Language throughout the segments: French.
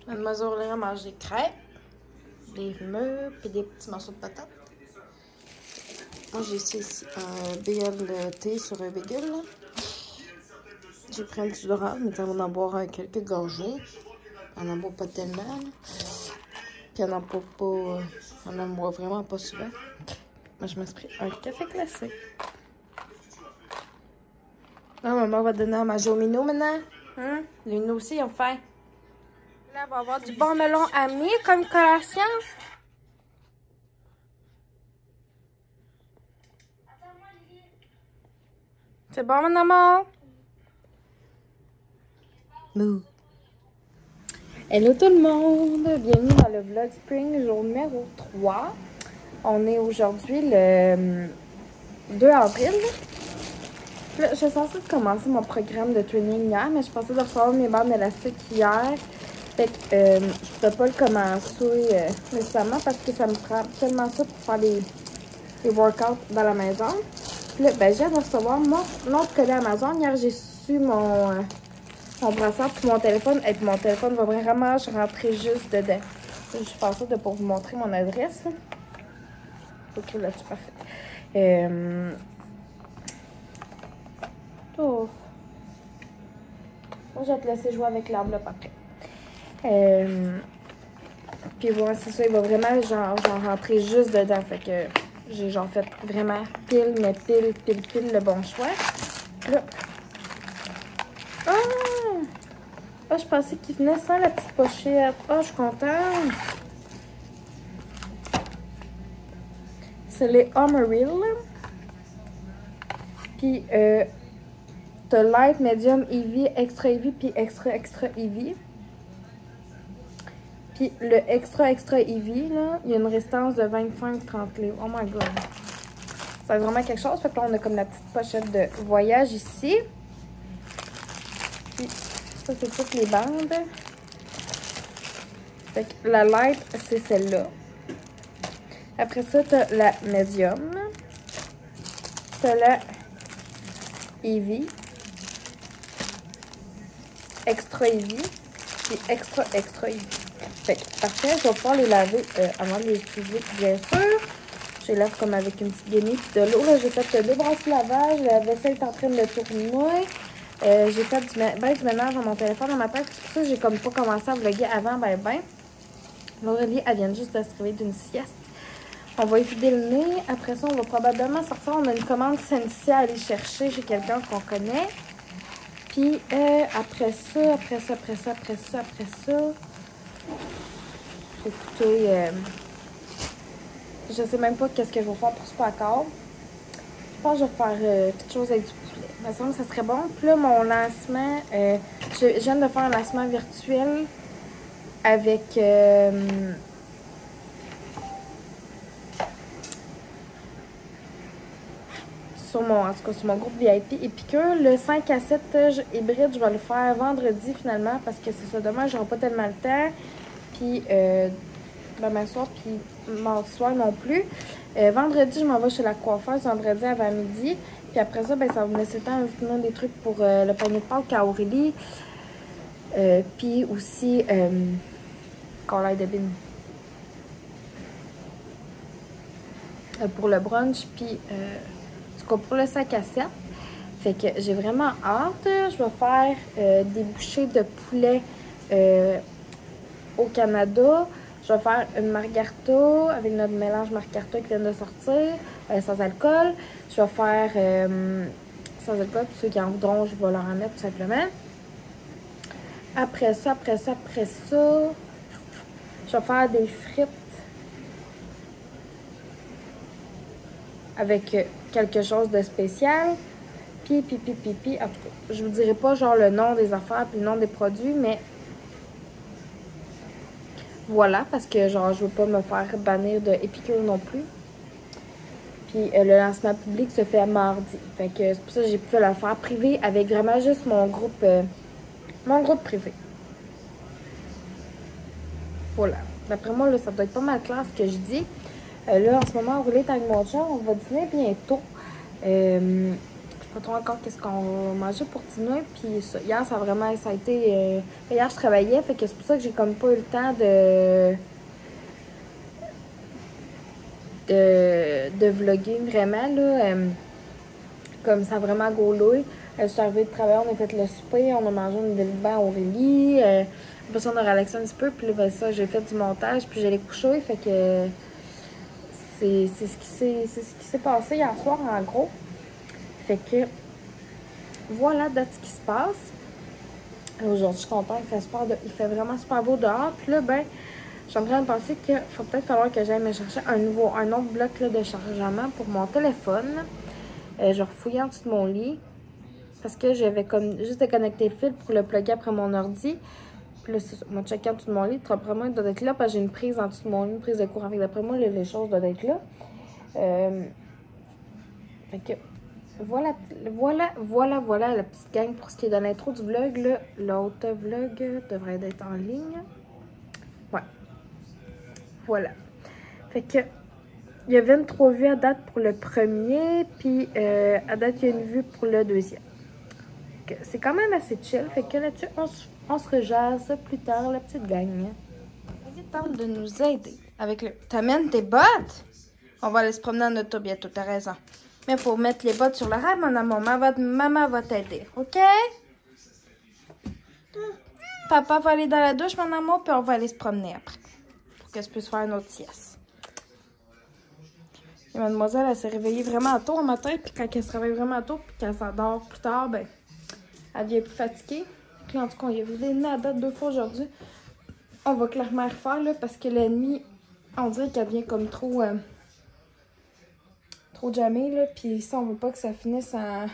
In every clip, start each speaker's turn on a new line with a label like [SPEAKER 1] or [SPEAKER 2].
[SPEAKER 1] Mademoiselle Aurélie mange des crêpes, des rumeurs, puis des petits morceaux de patates. Moi, j'ai ici un BLT sur un bagel. J'ai pris un petit dorade, mais on va en boire quelques gorgées. On n'en boit pas tellement. Puis on n'en boit pas. On en boit vraiment pas souvent. Moi, je me suis pris un café classique. Ah, maman va donner à manger au minou maintenant. Hein? Les minou aussi, ils ont faim. Là, on va avoir du bon melon ami comme collation. C'est bon, mon amour? Mou. Hello tout le monde! Bienvenue dans le vlog Spring, jour numéro 3. On est aujourd'hui le 2 avril. Là, je suis censée commencer mon programme de training hier, mais je pensais de recevoir mes bandes élastiques hier. Fait que je ne pouvais pas le commencer nécessairement parce que ça me prend tellement ça pour faire les workouts dans la maison. Puis là, ben, je viens de recevoir mon autre colis Amazon. Hier, j'ai su mon brassard pour mon téléphone. Et puis mon téléphone va vraiment rentrer juste dedans. Je suis passée de pour vous montrer mon adresse. Ok, là-dessus, parfait. Ouf. Moi, je vais te laisser jouer avec l'enveloppe après. Puis voilà, c'est ça, il va vraiment genre rentrer juste dedans. Fait que j'ai genre fait vraiment pile le bon choix. Là. Ah, je pensais qu'il venait sans la petite pochette. Ah, je suis contente. C'est les Homeril. Puis, t'as Light, Medium, Heavy, Extra Heavy, puis Extra Heavy. Puis le Extra Heavy, là, il y a une résistance de 25-30 livres. Oh my god. C'est vraiment quelque chose. Fait que là, on a comme la petite pochette de voyage ici. Puis ça, c'est toutes les bandes. Fait que la Light, c'est celle-là. Après ça, t'as la Medium. T'as la Heavy. Extra Heavy. Puis Extra Heavy. Fait que, parfait, je vais pouvoir les laver avant de les utiliser, bien sûr. Je les lave comme avec une petite guenille puis de l'eau. Là, j'ai fait 2 brasses de lavage. La vaisselle est en train de tourner. J'ai fait du ménage dans mon téléphone dans ma tête. C'est pour ça que j'ai comme pas commencé à vlogger avant, ben. L'Aurélie, elle vient juste de se réveiller d'une sieste. On va évider le nez. Après ça, on va probablement sortir. On a une commande Sensi à aller chercher chez quelqu'un qu'on connaît. Puis après ça. Écoutez, je sais même pas qu'est-ce que je vais faire pour ce encore. Je pense que je vais faire quelque chose avec du poulet. Il me semble que ça serait bon. Puis là, mon lancement, je viens de faire un lancement virtuel avec sur mon groupe VIP Épicure. Le 5 à 7 hybride, je vais le faire vendredi finalement parce que c'est ça. Demain, j'aurai pas tellement le temps. Puis demain soir, puis mardi soir non plus. Vendredi, je m'en vais chez la coiffeuse, vendredi avant midi. Puis après ça, ben, ça va me laisser le temps de finir des trucs pour le panier de Pâques à Aurélie. Puis aussi, qu'on l'aide de bine. Pour le brunch, puis en tout cas pour le 5 à 7. Fait que j'ai vraiment hâte. Je vais faire des bouchées de poulet au Canada. Je vais faire une margarita avec notre mélange margarita qui vient de sortir, sans alcool. Je vais faire sans alcool, puis ceux qui en voudront, je vais leur en mettre tout simplement. Après ça, je vais faire des frites avec quelque chose de spécial. Puis, en tout cas, je vous dirai pas genre le nom des affaires puis le nom des produits, mais voilà, parce que genre je veux pas me faire bannir de Épicure non plus. Puis le lancement public se fait mardi. Fait que c'est pour ça que j'ai pu le faire privé avec vraiment juste mon groupe privé. Voilà. D'après moi, là, ça doit être pas mal clair ce que je dis. Là, en ce moment, on roule avec mon chum, on va dîner bientôt. Je pas trop encore qu'est-ce qu'on va manger pour dîner. Puis ça, hier, ça a été... hier, je travaillais, fait que c'est pour ça que j'ai comme pas eu le temps de vlogger vraiment, là. Comme ça a vraiment gaulé. Je suis arrivée de travailler, on a fait le souper, on a mangé une ville bain au Aurélie. Après ça, on a relaxé un petit peu, puis là, ben, ça, j'ai fait du montage, puis j'allais coucher, fait que c'est ce qui s'est passé hier soir, en gros. Fait que, voilà, date ce qui se passe. Aujourd'hui, je suis contente, il fait vraiment super beau dehors, puis là, ben, je suis en train de penser qu'il faut peut-être falloir que j'aille me chercher un autre bloc là, de chargement pour mon téléphone. Je vais refouiller en dessous de mon lit. Parce que j'avais comme juste déconnecté le fil pour le plugger après mon ordi. Puis là, moi, checker en dessous de mon lit, d'après moi, il doit être là parce que j'ai une prise en dessous de mon lit, une prise de courant. D'après moi, les choses doivent être là. Fait que voilà la petite gang pour ce qui est de l'intro du vlog. L'autre vlog devrait être en ligne. Ouais. Voilà. Fait que il y a 23 vues à date pour le premier, puis à date, il y a une vue pour le deuxième. C'est quand même assez chill. Fait que là-dessus, on se rejase plus tard, la petite gang. Il tente de nous aider avec le... T'amènes tes bottes? On va aller se promener en auto bientôt, t'as raison. Mais il faut mettre les bottes sur le rail, mon amour. Maman va t'aider, OK? Papa va aller dans la douche, mon amour, puis on va aller se promener après. Pour que je puisse faire une autre sieste. Et mademoiselle, elle s'est réveillée vraiment tôt au matin, puis quand elle se réveille vraiment tôt, puis qu'elle s'endort plus tard, ben... elle devient plus fatiguée. Puis là, en tout cas, il y a eu des nez à date 2 fois aujourd'hui. On va clairement refaire, là, parce que la nuit, on dirait qu'elle vient comme trop jammée, là. Puis ça, on veut pas que ça finisse en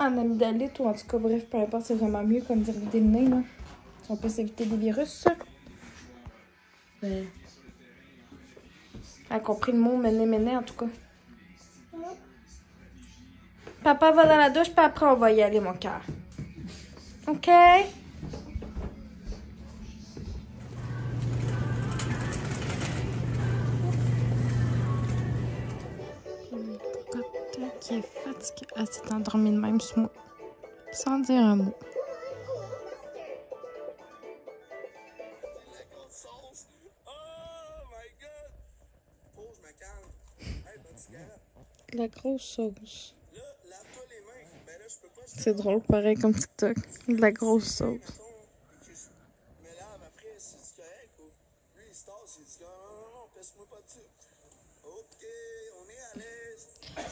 [SPEAKER 1] amygdalite, ou en tout cas, bref, peu importe, c'est vraiment mieux comme d'éviter le nez, là. Si on peut s'éviter des virus, ça. Ben... elle a compris le mot méné, en tout cas. Papa va dans la douche, puis après, on va y aller, mon cœur. OK? Qui est fatiguée. Elle s'est endormie de même sur moi. Sans dire un mot. La grosse sauce. C'est drôle, pareil comme TikTok. De la grosse sauce.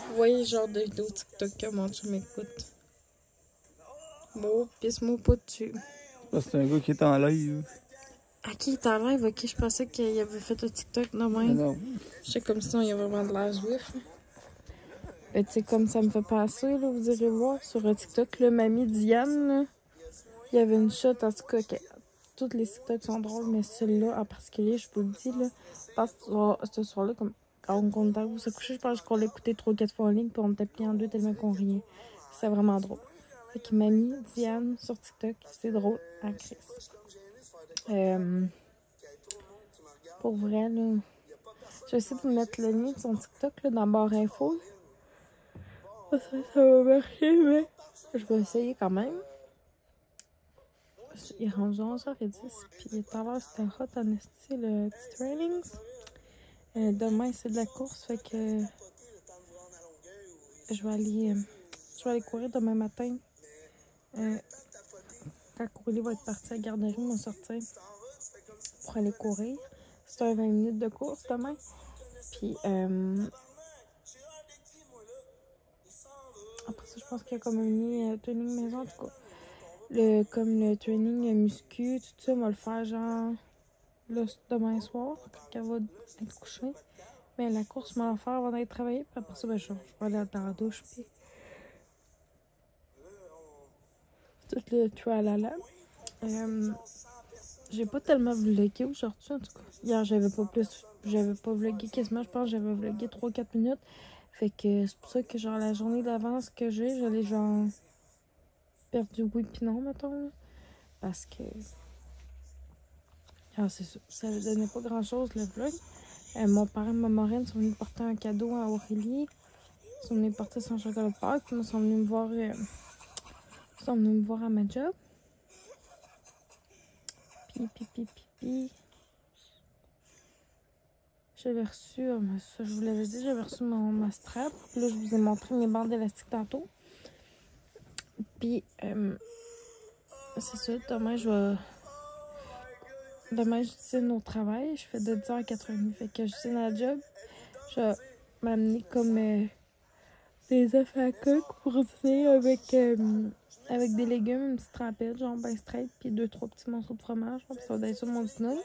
[SPEAKER 1] Vous voyez le genre de vidéo TikTok que mon chum m'écoute. Bon, pisse-moi pas dessus.
[SPEAKER 2] C'est un gars qui est en live.
[SPEAKER 1] À qui il est en live? Ok, je pensais qu'il avait fait un TikTok de même.
[SPEAKER 2] Non.
[SPEAKER 1] Je sais comme si il y a vraiment de l'air juif. Tu sais, comme ça me fait passer, là, vous irez voir sur un TikTok, là, Mamie Diane, là, il y avait une shot, en tout cas, toutes les TikToks sont drôles, mais celui-là en particulier, je vous le dis, là, parce que ce soir-là, comme quand on compte où se coucher, je pense qu'on l'a écouté 3 ou 4 fois en ligne, puis on était pliés en deux tellement qu'on riait. C'est vraiment drôle. Fait que Mamie Diane sur TikTok, c'est drôle à Chris. Pour vrai, là, je vais essayer de mettre le lien de son TikTok là, dans barre info. Ça va marcher, mais je vais essayer quand même. Il est rendu 11h10, puis tout à l'heure c'était hot en esti, le petit trainings. Demain c'est de la course, fait que je vais aller courir demain matin. Quand Courley va être parti à la garderie, on va sortir pour aller courir. C'est un 20 minutes de course demain. Puis après ça, je pense qu'il y a comme un mini training maison, en tout cas. Comme le training muscu, tout ça, on va le faire genre là, demain soir, quand elle va être couchée. Mais la course, on va la faire avant d'aller travailler. Puis après ça, ben, je vais aller dans la douche. Puis tout le tralala. J'ai pas tellement vlogué aujourd'hui, en tout cas. Hier, j'avais pas vlogué quasiment. Je pense que j'avais vlogué 3-4 minutes. Fait que c'est pour ça que, genre, la journée d'avance que j'allais, genre, perdu oui pis non, mettons. Là. Parce que... ah, c'est ça. Ça ne donnait pas grand-chose, le vlog. Mon parent et ma marraine sont venus porter un cadeau à Aurélie. Ils sont venus porter son chocolat de Pâques. Puis, ils sont venus me voir. Ils sont venus me voir à ma job. Puis. J'avais reçu, ça je vous l'avais dit, j'avais reçu ma strap. Puis là, je vous ai montré mes bandes élastiques tantôt. Puis, c'est ça, demain, je dîne au travail. Je fais de 10h à 4h30. Fait que je dîne à la job. Je vais m'amener comme des œufs à coque pour dîner avec des légumes, une petite trempette, genre ben straight, puis 2-3 petits morceaux de fromage. Puis ça va être ça mon dîner.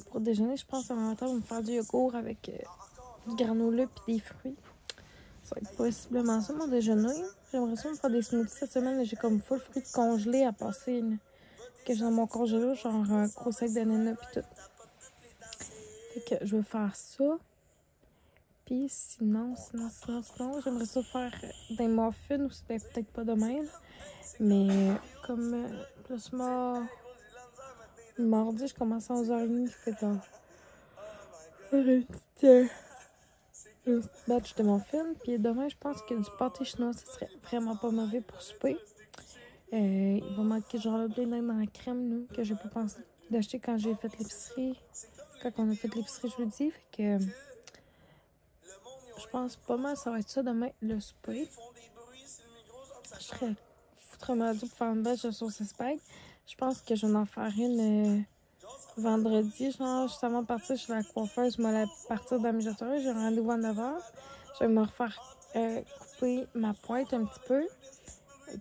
[SPEAKER 1] Pour déjeuner, je pense que ma matin, on va me faire du yogourt avec du granola puis des fruits. Ça va être possiblement ça mon déjeuner. J'aimerais ça me faire des smoothies cette semaine. J'ai comme full fruits congelés à passer. Que j'ai dans mon congélateur, genre un gros sac d'ananas puis tout. Fait que je vais faire ça. Puis sinon, j'aimerais ça faire des muffins ou ben, peut-être pas demain. Là. Mais comme plus mardi, je commence à 11h30. Fait que une petite batch de muffins. Puis demain, je pense que du pâté chinois, ça serait vraiment pas mauvais pour souper. Il va manquer genre le blé d'Inde en crème, nous, que j'ai pas pensé d'acheter quand j'ai fait l'épicerie. Quand on a fait l'épicerie jeudi. Fait que je pense pas mal ça va être ça demain, le souper. Je serais foutrement dû pour faire une batch de sauce spag. Je pense que je vais en faire une vendredi, genre juste avant de partir chez la coiffeuse. Moi, à partir de la mijoterie, j'ai un rendez-vous à 9h. Je vais me refaire couper ma pointe un petit peu.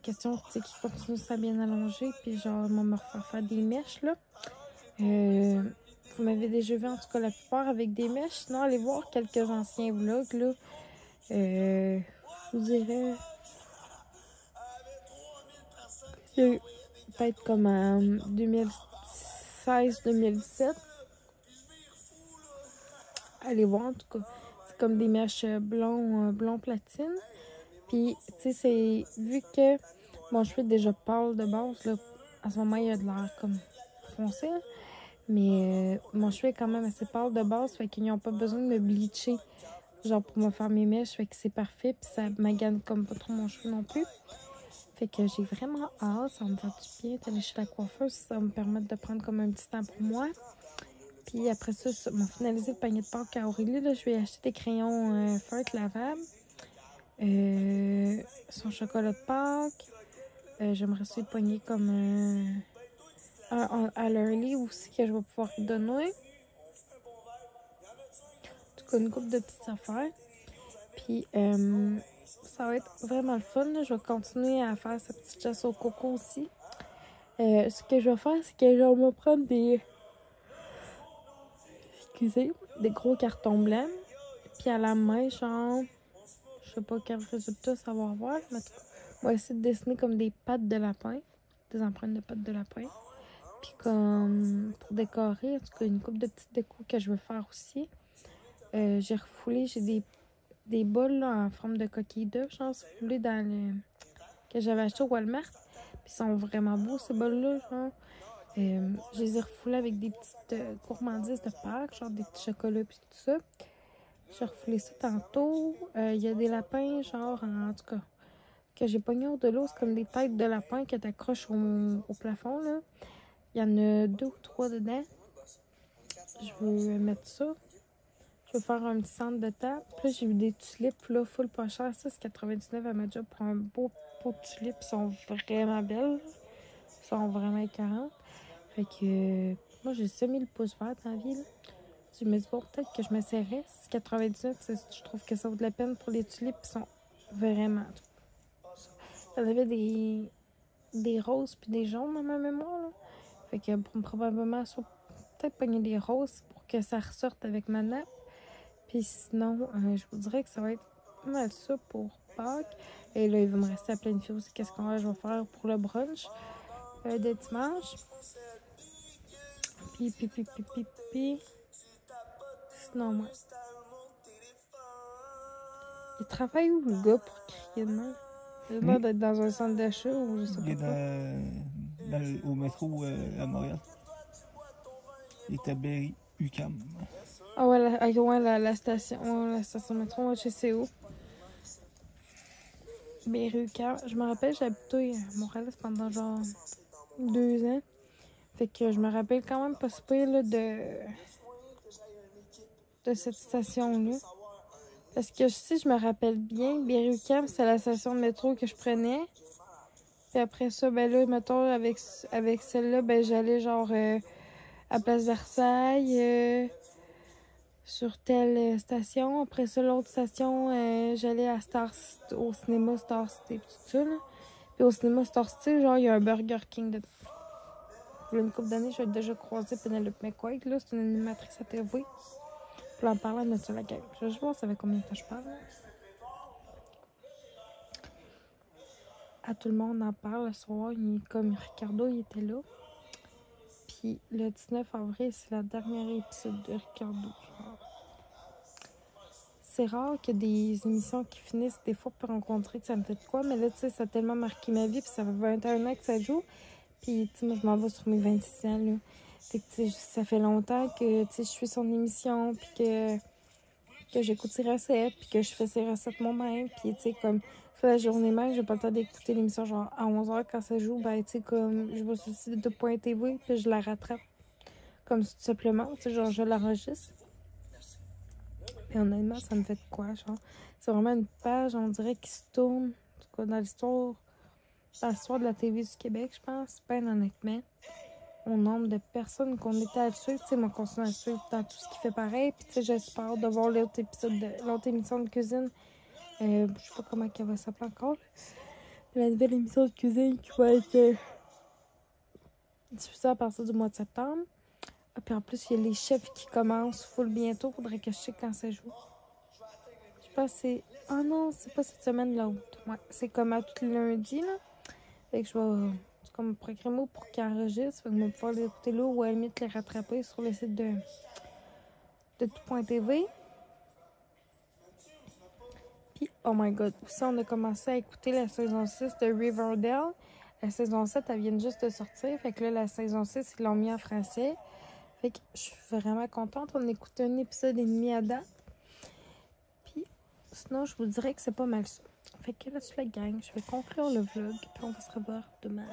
[SPEAKER 1] Question qui continue ça bien allongé. Puis genre, moi, me refaire faire des mèches, là. Vous m'avez déjà vu, en tout cas, la plupart avec des mèches. Sinon, allez voir quelques anciens vlogs, là. Je vous dirais... peut-être comme en 2016-2017. Allez voir, en tout cas. C'est comme des mèches blond platine. Puis, tu sais, c'est... Vu que mon cheveu est déjà pâle de base, là, à ce moment, il y a de l'air comme foncé, là. Mais mon cheveu est quand même assez pâle de base, fait qu'ils n'ont pas besoin de me bleacher, genre pour me faire mes mèches, fait que c'est parfait, puis ça magane comme pas trop mon cheveu non plus. Fait que j'ai vraiment hâte, ça va me faire du bien d'aller chez la coiffeuse, ça va me permettre de prendre comme un petit temps pour moi. Puis après ça m'a finalisé le panier de Pâques à Aurélie, là, je vais acheter des crayons feutres lavables, son chocolat de Pâques, j'aimerais essayer de pogner comme... à l'early aussi que je vais pouvoir lui donner. En tout cas, une couple de petites affaires. Puis, ça va être vraiment le fun. Là. Je vais continuer à faire cette petite chasse au coco aussi. Ce que je vais faire, c'est que je vais prendre des gros cartons blancs. Puis à la main, genre, je sais pas quel résultat ça va avoir. Mais on va essayer de dessiner comme des pattes de lapin. Des empreintes de pattes de lapin. Puis comme pour décorer, en tout cas une couple de petites décos que je veux faire aussi. J'ai refoulé, j'ai des bols là, en forme de coquille d'œuf, genre refoulés que j'avais acheté au Walmart. Puis ils sont vraiment beaux ces bols-là, genre. Je les ai refoulés avec des petites gourmandises de Pâques, genre des petits chocolats puis tout ça. J'ai refoulé ça tantôt. Il y a des lapins, genre, en tout cas, que j'ai pogné hors de l'eau. C'est comme des têtes de lapins que t'accroches au plafond, là. Il y en a 2 ou 3 dedans. Je vais mettre ça. Je vais faire un petit centre de table. Puis là, j'ai vu des tulipes, là, full pas cher. Ça, c'est 99 à ma job pour un beau pot de tulipes. Ils sont vraiment belles. Ils sont vraiment écœurantes. Fait que moi, j'ai semi le pouce vert dans la vie, là. Je me dis, bon, peut-être que je m'essaierais. C'est 99, je trouve que ça vaut de la peine pour les tulipes. Ils sont vraiment... Il y en avait des roses puis des jaunes dans ma mémoire, là. Fait que probablement, peut-être pogner des roses pour que ça ressorte avec ma nappe. Puis sinon, je vous dirais que ça va être pas mal ça pour Pâques. Et là, il va me rester à planifier aussi qu'est-ce que je vais faire pour le brunch de dimanche. Puis. Sinon, moi. Il travaille où, le gars, pour crier de même? Il a l'air d'être dans un centre d'achat ou je sais pas.
[SPEAKER 2] Il est au métro à Montréal. Il est à Berry, UQAM.
[SPEAKER 1] Ah ouais, la station, ouais, la station de métro, je sais où. Berry-UQAM. Je me rappelle, j'ai habité à Montréal pendant genre 2 ans. Fait que je me rappelle quand même pas si pire là, de cette station-là. Parce que si je me rappelle bien, Berry-UQAM, c'est la station de métro que je prenais. Puis après ça, ben là, mettons, avec celle-là, ben j'allais genre à Place Versailles, sur telle station. Après ça, l'autre station, j'allais à au cinéma Star City, pis tout ça, là. Puis au cinéma Star City, genre, il y a un Burger King de... Il y a une couple d'années, j'ai déjà croisé Penelope McQuaid, là. C'est une animatrice à TV. Puis en parlant de ça, la game. Je vais juste voir ça fait combien de temps je parle, là. À tout le monde en parle le soir. Comme Ricardo, il était là. Puis le 19 avril, c'est la dernière épisode de Ricardo. Genre. C'est rare que des émissions qui finissent des fois pour rencontrer, ça me fait de quoi. Mais là, tu sais, ça a tellement marqué ma vie. Puis ça fait 21 ans que ça joue. Puis, tu sais, moi, je m'en vais sur mes 26 ans, là. Fait que, tu sais, ça fait longtemps que, tu sais, je suis son émission. Puis que j'écoute ses recettes. Puis que je fais ses recettes moi-même. Puis, tu sais, comme, la journée même, j'ai pas le temps d'écouter l'émission, genre, à 11h quand ça joue. Ben, tu sais, comme, je vais sur le site de .tv. Puis je la rattrape. Comme, tout simplement. Tu sais, genre, je l'enregistre. Et honnêtement, ça me fait de quoi, genre. C'est vraiment une page, on dirait, qui se tourne. En tout cas, dans l'histoire de la TV du Québec, je pense. Ben honnêtement, au nombre de personnes qu'on était à suivre, tu sais, moi, continue à suivre dans tout ce qui fait pareil. Puis, tu sais, j'espère de voir l'autre émission de cuisine. Je sais pas comment elle va s'appeler encore. La nouvelle émission de cuisine qui va être diffusée à partir du mois de septembre. Puis en plus, il y a les chefs qui commencent full bientôt. Faudrait que je sais quand ça joue. Je sais pas, c'est... Ah non, c'est pas cette semaine, l'autre. Ouais, c'est comme à tous les lundis, là. Fait que je vais... C'est comme programmer pour qu'ils enregistrent. Fait que je vais pouvoir les écouter là ou à la limite les rattraper sur le site de tout.tv. Puis, oh my god, aussi, on a commencé à écouter la saison 6 de Riverdale. La saison 7, elle vient juste de sortir. Fait que là, la saison 6, ils l'ont mis en français. Fait que je suis vraiment contente. On a écouté un épisode et demi à date. Puis, sinon, je vous dirais que c'est pas mal ça. Fait que là-dessus, la gang, je vais conclure le vlog. Puis on va se revoir demain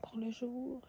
[SPEAKER 1] pour le jour.